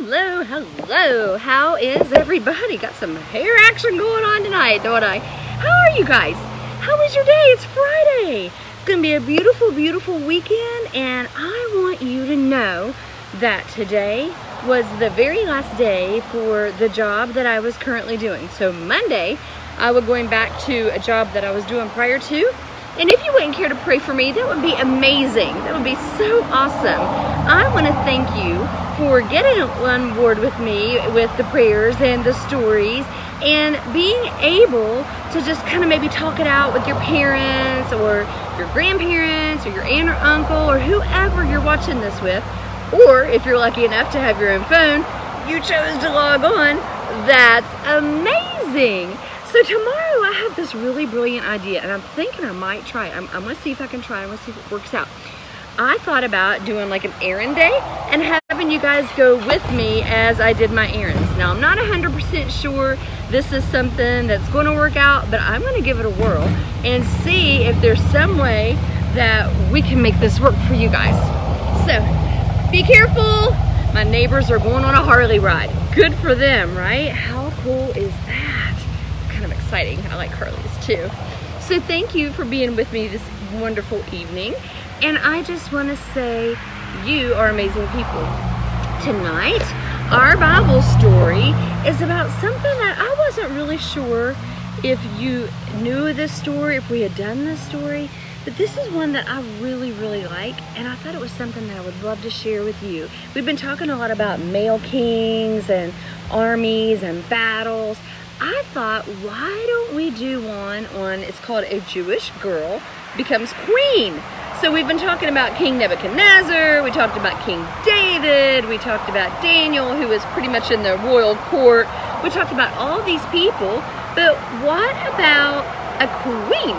Hello, hello. How is everybody? Got some hair action going on tonight, don't I? How are you guys? How was your day? It's Friday. It's gonna be a beautiful, beautiful weekend, and I want you to know that today was the very last day for the job that I was currently doing. So Monday, I was going back to a job that I was doing prior to. And if you wouldn't care to pray for me, that would be amazing. That would be so awesome. I want to thank you for getting on board with me with the prayers and the stories and being able to just kind of maybe talk it out with your parents or your grandparents or your aunt or uncle or whoever you're watching this with. Or if you're lucky enough to have your own phone, you chose to log on. That's amazing. So tomorrow I have this really brilliant idea, and I'm thinking I might try it. I'm gonna see if I can try it. I'm gonna see if it works out. I thought about doing like an errand day and having you guys go with me as I did my errands. Now I'm not 100% sure this is something that's gonna work out, but I'm gonna give it a whirl and see if there's some way that we can make this work for you guys. So be careful. My neighbors are going on a Harley ride. Good for them, right? How cool is that? Exciting. I like Harleys too. So thank you for being with me this wonderful evening, and I just want to say you are amazing people. Tonight our Bible story is about something that I wasn't really sure if you knew this story, if we had done this story, but this is one that I really like, and I thought it was something that I would love to share with you. We've been talking a lot about male kings and armies and battles. I thought, why don't we do one on, it's called A Jewish Girl Becomes Queen. So we've been talking about King Nebuchadnezzar, we talked about King David, we talked about Daniel, who was pretty much in the royal court. We talked about all these people, but what about a queen?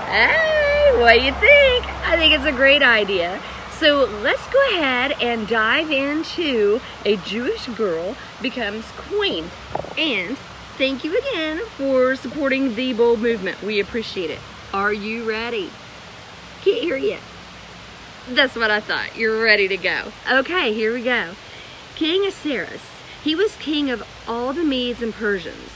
Hey, what do you think? I think it's a great idea. So let's go ahead and dive into A Jewish Girl Becomes Queen. And thank you again for supporting the Bold Movement. We appreciate it. Are you ready? Can't hear you. That's what I thought. You're ready to go. Okay, here we go. King Ahasuerus, he was king of all the Medes and Persians.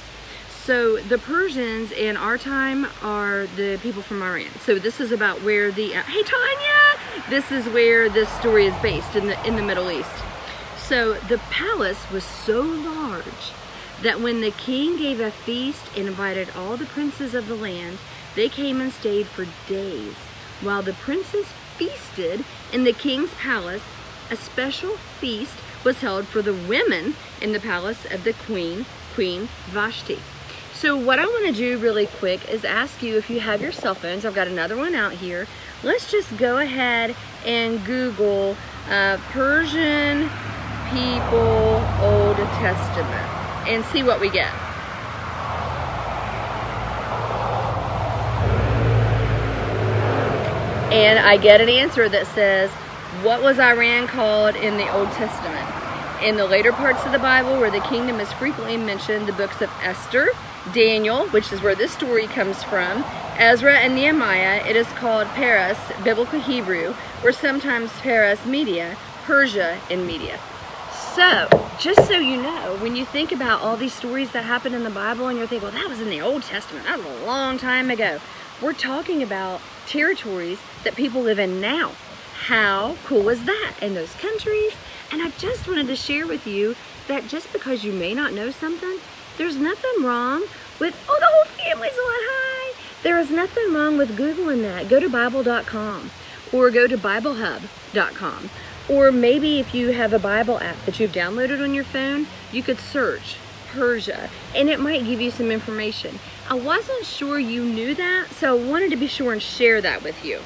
So the Persians in our time are the people from Iran. So this is about where the, hey Tanya! This is where this story is based, in the Middle East. So the palace was so large that when the king gave a feast and invited all the princes of the land, they came and stayed for days. While the princes feasted in the king's palace, a special feast was held for the women in the palace of the Queen Vashti. So what I want to do really quick is ask you if you have your cell phones. I've got another one out here. Let's just go ahead and Google Persian people Old Testament and see what we get. And I get an answer that says, what was Iran called in the Old Testament? In the later parts of the Bible where the kingdom is frequently mentioned, the books of Esther, Daniel, which is where this story comes from, Ezra and Nehemiah, it is called Paras, biblical Hebrew, or sometimes Paras Media, Persia in Media. So, just so you know, when you think about all these stories that happened in the Bible and you're thinking, well, that was in the Old Testament, that was a long time ago. We're talking about territories that people live in now. How cool is that in those countries? And I just wanted to share with you that just because you may not know something, there's nothing wrong with, oh, the whole family's on, hi. There is nothing wrong with Googling that. Go to Bible.com or go to BibleHub.com. Or maybe if you have a Bible app that you've downloaded on your phone, you could search Persia and it might give you some information. I wasn't sure you knew that, so I wanted to be sure and share that with you.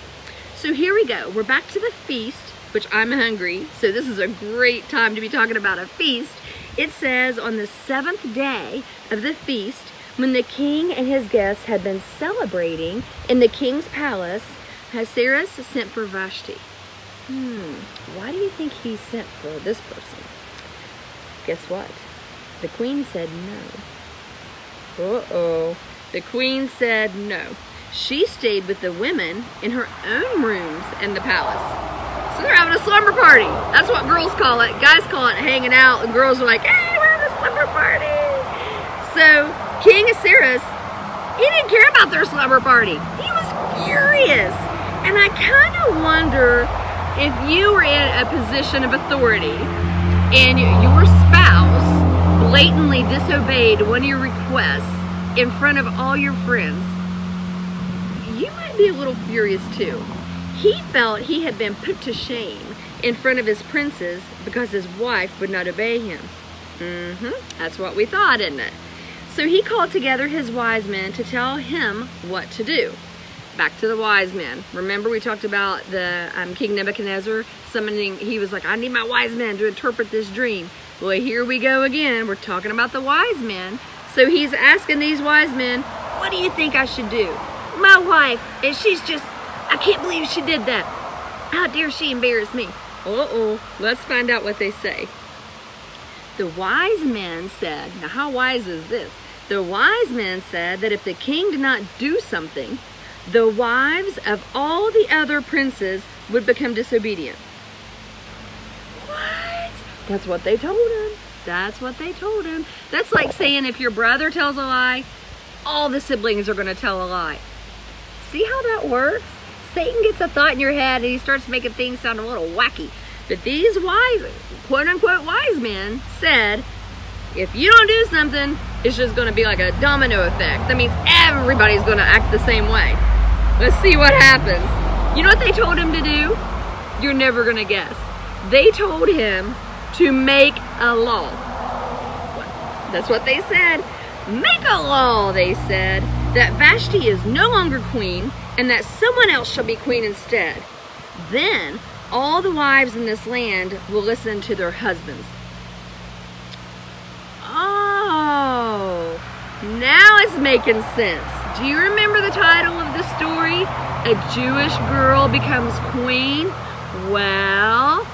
So here we go. We're back to the feast, which I'm hungry, so this is a great time to be talking about a feast. It says on the 7th day of the feast, when the king and his guests had been celebrating in the king's palace, Ahasuerus sent for Vashti. Why do you think he sent for this person? Guess what? The queen said no. Uh-oh. The queen said no. She stayed with the women in her own rooms in the palace. So they're having a slumber party. That's what girls call it. Guys call it hanging out, and girls are like, hey, we're having a slumber party. So King Ahasuerus, he didn't care about their slumber party. He was furious. And I kind of wonder if you were in a position of authority and your spouse blatantly disobeyed one of your requests in front of all your friends, you might be a little furious too. He felt he had been put to shame in front of his princes because his wife would not obey him. That's what we thought, isn't it? So he called together his wise men to tell him what to do. Back to the wise men. Remember we talked about the King Nebuchadnezzar summoning, he was like, I need my wise men to interpret this dream. Well, here we go again. We're talking about the wise men. So he's asking these wise men, what do you think I should do? My wife, and she's just, I can't believe she did that. How dare she embarrass me? Let's find out what they say. The wise men said, now how wise is this? The wise men said that if the king did not do something, the wives of all the other princes would become disobedient. What? That's what they told him. That's what they told him. That's like saying if your brother tells a lie, all the siblings are going to tell a lie. See how that works? Satan gets a thought in your head and he starts making things sound a little wacky. But these wise, quote-unquote wise men said, if you don't do something, it's just going to be like a domino effect. That means everybody's going to act the same way. Let's see what happens. You know what they told him to do? You're never going to guess. They told him to make a law. That's what they said. Make a law, they said, that Vashti is no longer queen and that someone else shall be queen instead. Then all the wives in this land will listen to their husbands. Oh, now it's making sense. Do you remember the title of the story? A Jewish girl becomes queen? Well,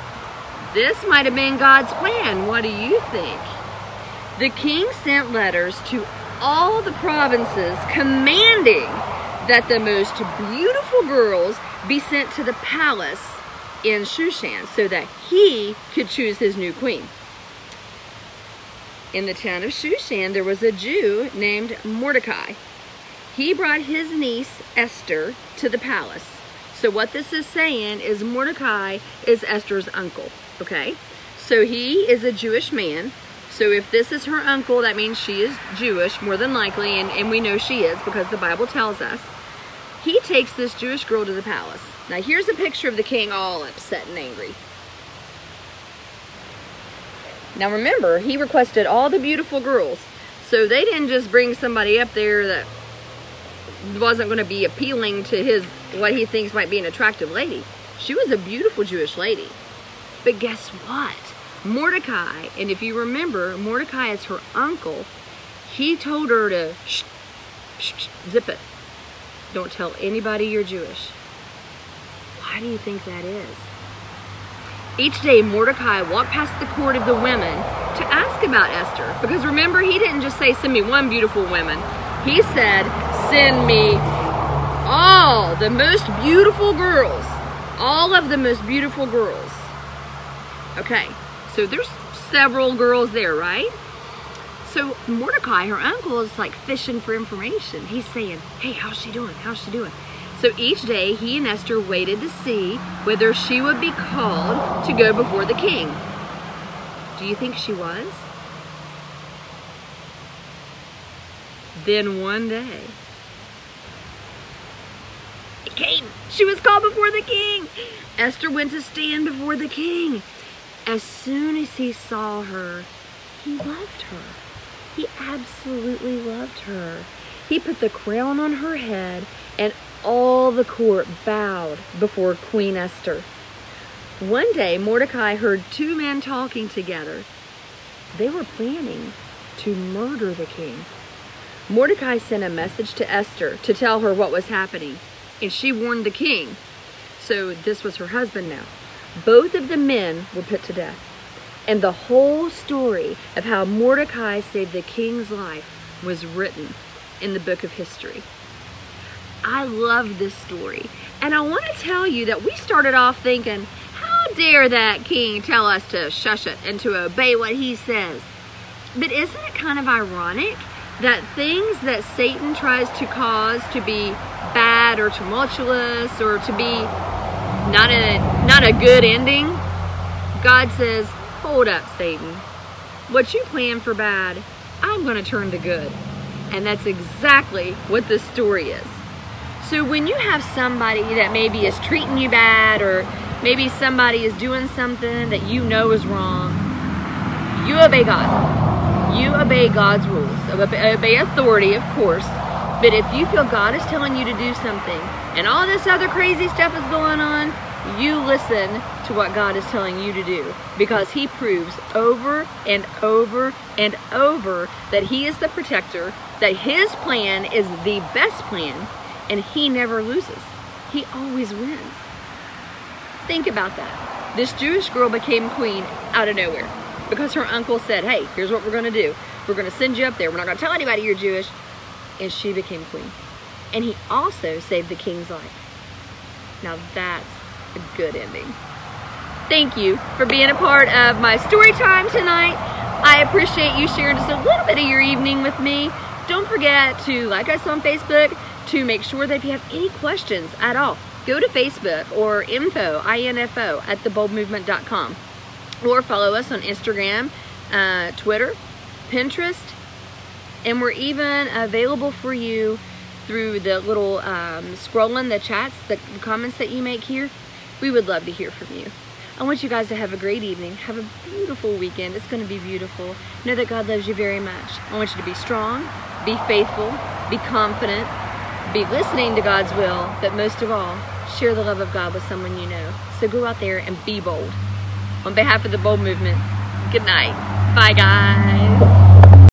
this might have been God's plan. What do you think? The king sent letters to all the provinces commanding that the most beautiful girls be sent to the palace in Shushan so that he could choose his new queen. In the town of Shushan, there was a Jew named Mordecai. He brought his niece, Esther, to the palace. So what this is saying is Mordecai is Esther's uncle, okay? So he is a Jewish man. So if this is her uncle, that means she is Jewish, more than likely, and we know she is because the Bible tells us. He takes this Jewish girl to the palace. Now here's a picture of the king all upset and angry. Now remember, he requested all the beautiful girls. So they didn't just bring somebody up there that wasn't going to be appealing to what he thinks might be an attractive lady. She was a beautiful Jewish lady. But guess what? Mordecai, and if you remember, Mordecai is her uncle. He told her to zip it. Don't tell anybody you're Jewish. Why do you think that is? Each day, Mordecai walked past the court of the women to ask about Esther. Because remember, he didn't just say, send me one beautiful woman. He said, send me all the most beautiful girls. All of the most beautiful girls. Okay, so there's several girls there, right? So Mordecai, her uncle, is like fishing for information. He's saying, hey, how's she doing? How's she doing? So each day, he and Esther waited to see whether she would be called to go before the king. Do you think she was? Then one day, it came. She was called before the king. Esther went to stand before the king. As soon as he saw her, he loved her. He absolutely loved her. He put the crown on her head, and all the court bowed before Queen Esther. One day, Mordecai heard two men talking together. They were planning to murder the king. Mordecai sent a message to Esther to tell her what was happening, and she warned the king. So this was her husband now. Both of the men were put to death. And the whole story of how Mordecai saved the king's life was written in the book of history. I love this story. And I want to tell you that we started off thinking, how dare that king tell us to shush it and to obey what he says. But isn't it kind of ironic that things that Satan tries to cause to be bad or tumultuous or to be not a good ending, God says, hold up, Satan. What you plan for bad, I'm going to turn to good. And that's exactly what this story is. So when you have somebody that maybe is treating you bad, or maybe somebody is doing something that you know is wrong, you obey God. You obey God's rules. Obey authority, of course. But if you feel God is telling you to do something and all this other crazy stuff is going on, you listen to what God is telling you to do, because he proves over and over and over that he is the protector, that his plan is the best plan, and he never loses. He always wins. Think about that. This Jewish girl became queen out of nowhere because her uncle said, hey, here's what we're going to do. We're going to send you up there. We're not going to tell anybody you're Jewish. And she became queen. And he also saved the king's life. Now that's a good ending. Thank you for being a part of my story time tonight. I appreciate you sharing just a little bit of your evening with me. Don't forget to like us on Facebook, to make sure that if you have any questions at all, go to Facebook or info at theboldmovement.com, or follow us on Instagram, Twitter, Pinterest, and we're even available for you through the little scrolling the chats, the comments that you make here. We would love to hear from you. I want you guys to have a great evening. Have a beautiful weekend. It's going to be beautiful. Know that God loves you very much. I want you to be strong, be faithful, be confident, be listening to God's will, but most of all, share the love of God with someone you know. So go out there and be bold. On behalf of the Bold Movement, good night. Bye, guys.